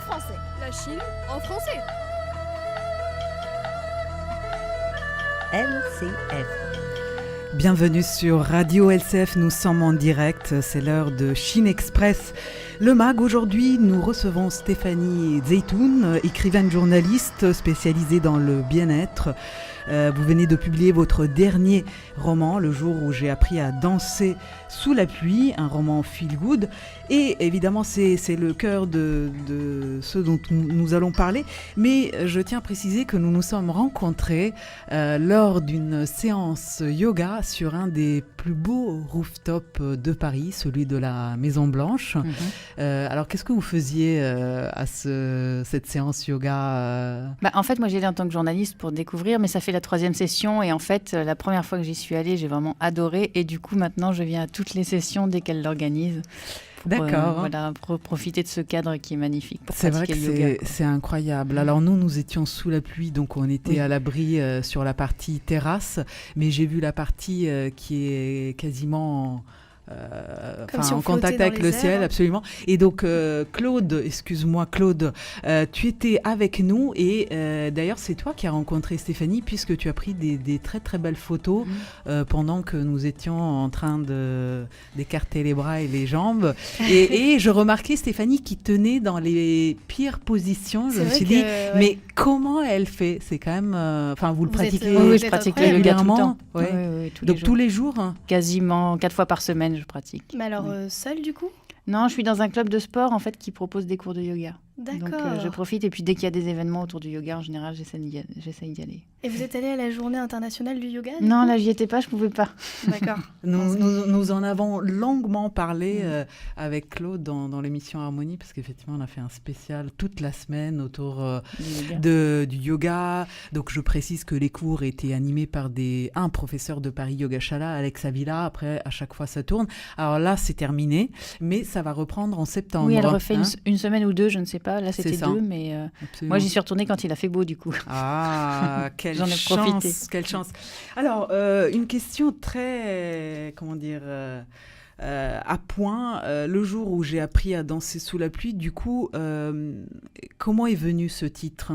français. La Chine en français. LCF. Bienvenue sur Radio LCF, nous sommes en direct, c'est l'heure de Chine Express. Le MAG, aujourd'hui, nous recevons Stéphanie Zeytoun, écrivaine journaliste spécialisée dans le bien-être. Vous venez de publier votre dernier roman, Le jour où j'ai appris à danser sous la pluie, un roman feel-good. Et évidemment, c'est le cœur de ce dont nous allons parler. Mais je tiens à préciser que nous nous sommes rencontrés lors d'une séance yoga sur un des plus beaux rooftops de Paris, celui de la Maison Blanche. Alors, qu'est-ce que vous faisiez à cette séance yoga En fait, moi, j'y allais en tant que journaliste pour découvrir, mais ça fait la 3e session. Et en fait, la première fois que j'y suis allée, j'ai vraiment adoré. Et du coup, maintenant, je viens à toutes les sessions dès qu'elle l'organise. D'accord. Pour profiter de ce cadre qui est magnifique. C'est vrai que c'est incroyable. Alors nous étions sous la pluie, donc on était à l'abri sur la partie terrasse, mais j'ai vu la partie qui est quasiment en contact avec le ciel, absolument. Et donc Claude, tu étais avec nous et d'ailleurs c'est toi qui as rencontré Stéphanie puisque tu as pris des très très belles photos pendant que nous étions en train d'écarter les bras et les jambes. Et je remarquais Stéphanie qui tenait dans les pires positions. Je me suis dit, mais comment elle fait ? C'est quand même... vous le pratiquez Oui, je pratique le yoga tout le temps. Oui, tous les jours Quasiment 4 fois par semaine, je pratique. Mais alors, seule du coup ? Non, je suis dans un club de sport en fait qui propose des cours de yoga. D'accord. Donc je profite et puis dès qu'il y a des événements autour du yoga, en général, j'essaye d'y aller. Et vous êtes allée à la journée internationale du yoga ? Non, là, j'y étais pas, je pouvais pas. D'accord. Nous en avons longuement parlé avec Claude dans l'émission Harmonie, parce qu'effectivement, on a fait un spécial toute la semaine autour du yoga. Donc, je précise que les cours étaient animés par un professeur de Paris Yogashala, Alex Avila. Après, à chaque fois, ça tourne. Alors là, c'est terminé, mais ça va reprendre en septembre. Oui, elle refait une semaine ou deux, je ne sais pas. Là, c'était 2, mais moi, j'y suis retournée quand il a fait beau, du coup. Ah, quelle profité. Quelle chance. Alors, une question très, à point. Le jour où j'ai appris à danser sous la pluie, du coup, comment est venu ce titre ?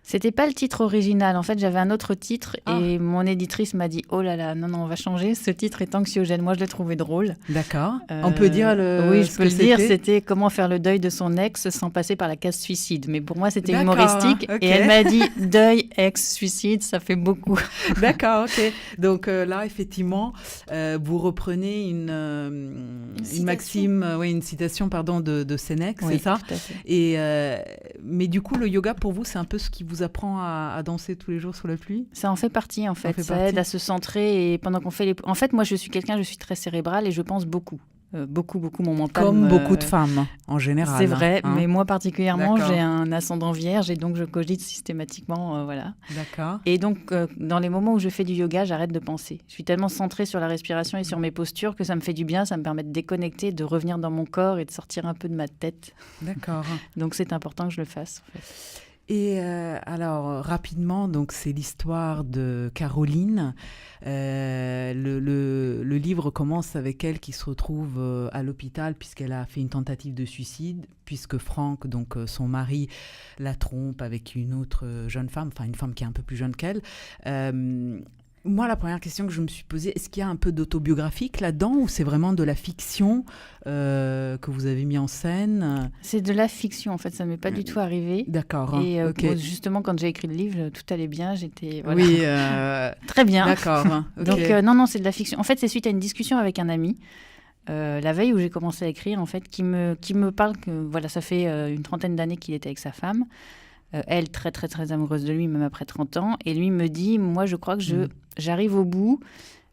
C'était pas le titre original. En fait, j'avais un autre titre et mon éditrice m'a dit « Oh là là, non, on va changer. Ce titre est anxiogène. » Moi, je l'ai trouvé drôle. D'accord. On peut dire Oui, je peux le dire. C'était « Comment faire le deuil de son ex sans passer par la case suicide ». Mais pour moi, c'était humoristique. Okay. Et elle m'a dit « Deuil, ex, suicide, ça fait beaucoup. » D'accord, ok. Donc là, effectivement, vous reprenez une maxime, une citation de Sénèque, c'est ça ? Tout à fait. Et, mais du coup, le yoga, pour vous, c'est un peu ce qui vous apprend à danser tous les jours sous la pluie ? Ça en fait partie, en fait. Ça aide à se centrer. Et pendant qu'on fait En fait, moi, je suis très cérébrale et je pense beaucoup. Beaucoup, mon mental. Comme beaucoup de femmes, en général. C'est vrai, mais moi particulièrement, j'ai un ascendant vierge et donc je cogite systématiquement, voilà. D'accord. Et donc, dans les moments où je fais du yoga, j'arrête de penser. Je suis tellement centrée sur la respiration et sur mes postures que ça me fait du bien, ça me permet de déconnecter, de revenir dans mon corps et de sortir un peu de ma tête. D'accord. Donc, c'est important que je le fasse, en fait. Et alors, rapidement, donc c'est l'histoire de Caroline. Le livre commence avec elle qui se retrouve à l'hôpital puisqu'elle a fait une tentative de suicide, puisque Franck, donc son mari, la trompe avec une autre jeune femme, enfin une femme qui est un peu plus jeune qu'elle. Moi, la première question que je me suis posée, est-ce qu'il y a un peu d'autobiographique là-dedans ou c'est vraiment de la fiction que vous avez mis en scène ? C'est de la fiction, en fait. Ça ne m'est pas du tout arrivé. D'accord. Et okay. Justement, quand j'ai écrit le livre, tout allait bien. J'étais... Voilà. Oui. Très bien. D'accord. Okay. Donc, non, c'est de la fiction. En fait, c'est suite à une discussion avec un ami. La veille où j'ai commencé à écrire, en fait, qui me parle que voilà, ça fait une 30aine d'années qu'il était avec sa femme. Elle, très, très, très amoureuse de lui, même après 30 ans. Et lui me dit, moi, je crois que j'arrive au bout,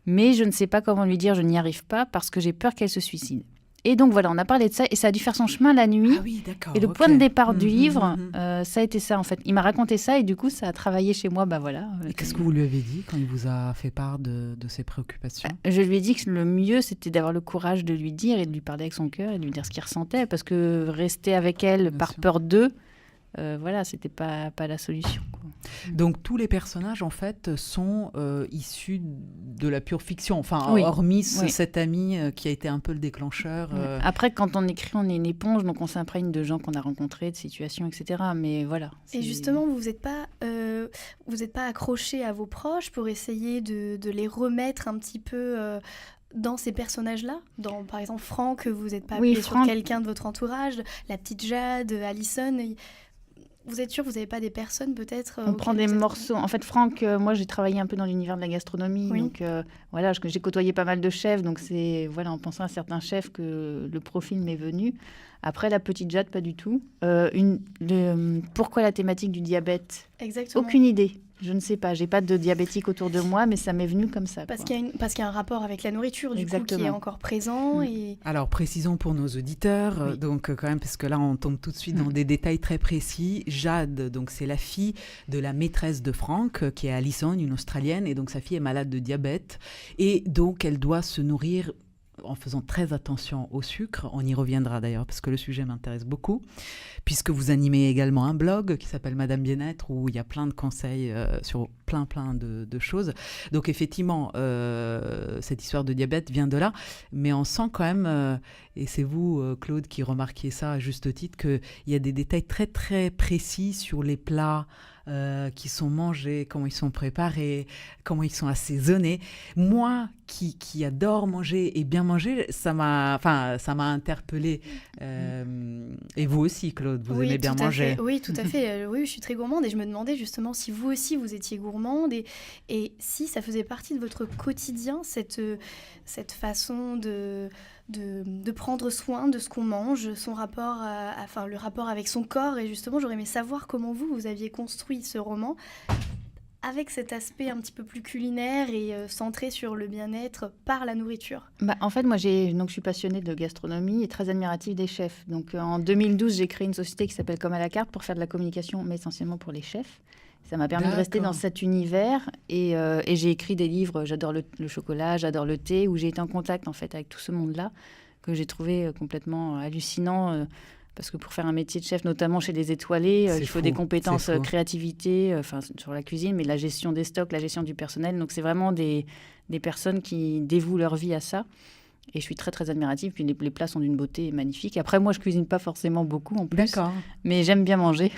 mais je ne sais pas comment lui dire, je n'y arrive pas parce que j'ai peur qu'elle se suicide. Et donc, voilà, on a parlé de ça et ça a dû faire son chemin la nuit. Ah oui, d'accord. Et le point de départ du livre, ça a été ça, en fait. Il m'a raconté ça et du coup, ça a travaillé chez moi, voilà. Et qu'est-ce que vous lui avez dit quand il vous a fait part de ses préoccupations ? Je lui ai dit que le mieux, c'était d'avoir le courage de lui dire et de lui parler avec son cœur et de lui dire ce qu'il ressentait parce que rester avec elle par peur d'eux, voilà, c'était pas la solution, quoi. Donc tous les personnages en fait sont issus de la pure fiction, enfin Oui. hormis Oui. cet ami qui a été un peu le déclencheur. Après, quand on écrit, on est une éponge, donc on s'imprègne de gens qu'on a rencontrés, de situations, etc. Mais voilà. Et justement, vous n'êtes pas accroché à vos proches pour essayer de les remettre un petit peu dans ces personnages-là, par exemple Franck, vous n'êtes pas appuyé sur quelqu'un de votre entourage, la petite Jade, Alison. Vous êtes sûr que vous n'avez pas des personnes peut-être On prend des morceaux. En fait, Franck, moi j'ai travaillé un peu dans l'univers de la gastronomie, Oui. donc voilà, j'ai côtoyé pas mal de chefs, donc c'est en pensant à certains chefs que le profil m'est venu. Après, la petite Jade, pas du tout. Pourquoi la thématique du diabète ? Exactement. Aucune idée. Je ne sais pas. J'ai pas de diabétique autour de moi, mais ça m'est venu comme ça. Parce qu'il y a un rapport avec la nourriture, du coup, qui est encore présent. Et... Alors, précisons pour nos auditeurs, Oui. donc quand même, parce que là, on tombe tout de suite dans des détails très précis. Jade, donc c'est la fille de la maîtresse de Franck, qui est Alison, une Australienne, et donc sa fille est malade de diabète, et donc elle doit se nourrir en faisant très attention au sucre. On y reviendra d'ailleurs parce que le sujet m'intéresse beaucoup, puisque vous animez également un blog qui s'appelle Madame Bien-être, où il y a plein de conseils sur plein de choses. Donc effectivement, cette histoire de diabète vient de là, mais on sent quand même, et c'est vous Claude qui remarquiez ça à juste titre, qu'il y a des détails très très précis sur les plats qui sont mangés, comment ils sont préparés, comment ils sont assaisonnés. Moi, qui adore manger et bien manger, ça m'a interpellée. Et vous aussi, Claude, vous aimez bien manger. Oui, tout à fait. Oui, je suis très gourmande et je me demandais justement si vous aussi, vous étiez gourmande et si ça faisait partie de votre quotidien, cette façon de prendre soin de ce qu'on mange, son rapport, le rapport avec son corps. Et justement, j'aurais aimé savoir comment vous aviez construit ce roman avec cet aspect un petit peu plus culinaire et centré sur le bien-être par la nourriture. En fait, moi, je suis passionnée de gastronomie et très admirative des chefs. Donc, en 2012, j'ai créé une société qui s'appelle Comme à la carte pour faire de la communication, mais essentiellement pour les chefs. Ça m'a permis de rester dans cet univers et j'ai écrit des livres. J'adore le chocolat, j'adore le thé, où j'ai été en contact en fait avec tout ce monde-là que j'ai trouvé complètement hallucinant. Parce que pour faire un métier de chef, notamment chez des étoilés, il faut des compétences créativité, sur la cuisine, mais la gestion des stocks, la gestion du personnel. Donc c'est vraiment des personnes qui dévouent leur vie à ça. Et je suis très, très admirative. Puis les plats sont d'une beauté magnifique. Après, moi, je cuisine pas forcément beaucoup en plus. D'accord. Mais j'aime bien manger.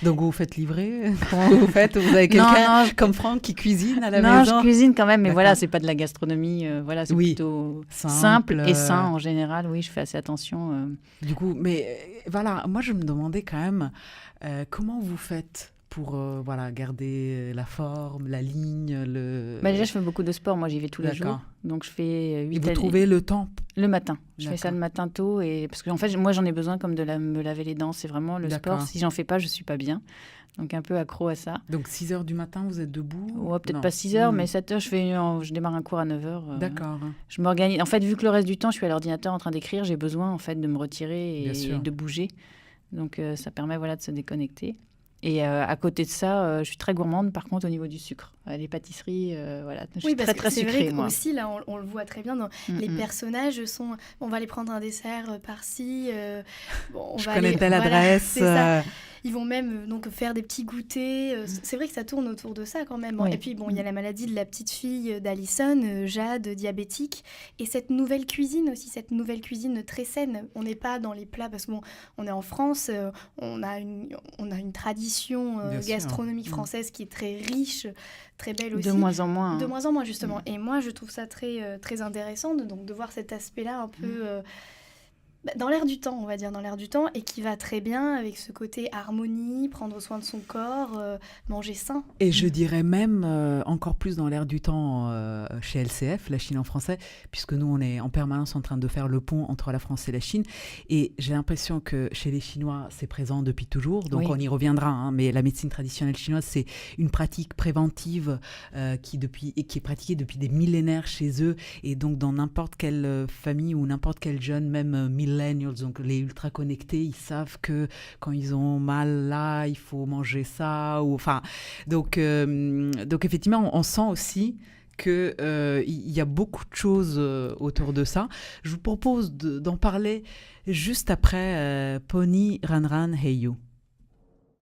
Donc, vous faites livrer ? Comment vous faites ? Vous avez quelqu'un comme Franck qui cuisine à la maison ? Non, je cuisine quand même. Mais voilà, c'est pas de la gastronomie. C'est plutôt simple et sain en général. Oui, je fais assez attention. Du coup, mais voilà, moi, je me demandais quand même comment vous faites pour garder la forme, la ligne, déjà, je fais beaucoup de sport. Moi, j'y vais tous les jours. Donc, je fais 8 Et vous trouvez le temps ? Le matin. Je fais ça le matin tôt. Parce qu'en fait, moi, j'en ai besoin comme de me laver les dents. C'est vraiment le sport. Si j'en fais pas, je suis pas bien. Donc, un peu accro à ça. Donc, 6 heures du matin, vous êtes debout ? Ouais, peut-être pas 6 heures, mais 7 heures. Je démarre un cours à 9 heures. D'accord. Je m'organise. En fait, vu que le reste du temps, je suis à l'ordinateur en train d'écrire, j'ai besoin en fait de me retirer et de bouger. Donc, ça permet de se déconnecter. Et à côté de ça, je suis très gourmande, par contre, au niveau du sucre. Les pâtisseries, je suis très, très sucrée. C'est vrai qu'aussi, là, on le voit très bien, les personnages sont... On va aller prendre un dessert par-ci. Je connais telle adresse. C'est ça. Ils vont même donc faire des petits goûters. C'est vrai que ça tourne autour de ça quand même. Oui. Et puis, il y a la maladie de la petite fille d'Alison, Jade, diabétique. Et cette nouvelle cuisine aussi, cette nouvelle cuisine très saine. On n'est pas dans les plats, parce qu'on est en France, on a une tradition gastronomique française qui est très riche, très belle aussi. De moins en moins. De moins en moins, justement. Et moi, je trouve ça très, très intéressant donc, de voir cet aspect-là un peu... dans l'air du temps, on va dire, et qui va très bien avec ce côté harmonie, prendre soin de son corps, manger sain. Et je dirais même encore plus dans l'air du temps chez LCF, la Chine en français, puisque nous, on est en permanence en train de faire le pont entre la France et la Chine. Et j'ai l'impression que chez les Chinois, c'est présent depuis toujours, donc on y reviendra, mais la médecine traditionnelle chinoise, c'est une pratique préventive qui est pratiquée depuis des millénaires chez eux, et donc dans n'importe quelle famille ou n'importe quel jeune, même millénaire, donc les ultra connectés, ils savent que quand ils ont mal là, il faut manger ça. Donc effectivement, on sent aussi qu'il y a beaucoup de choses autour de ça. Je vous propose d'en parler juste après Pony Ran Ran Hey You.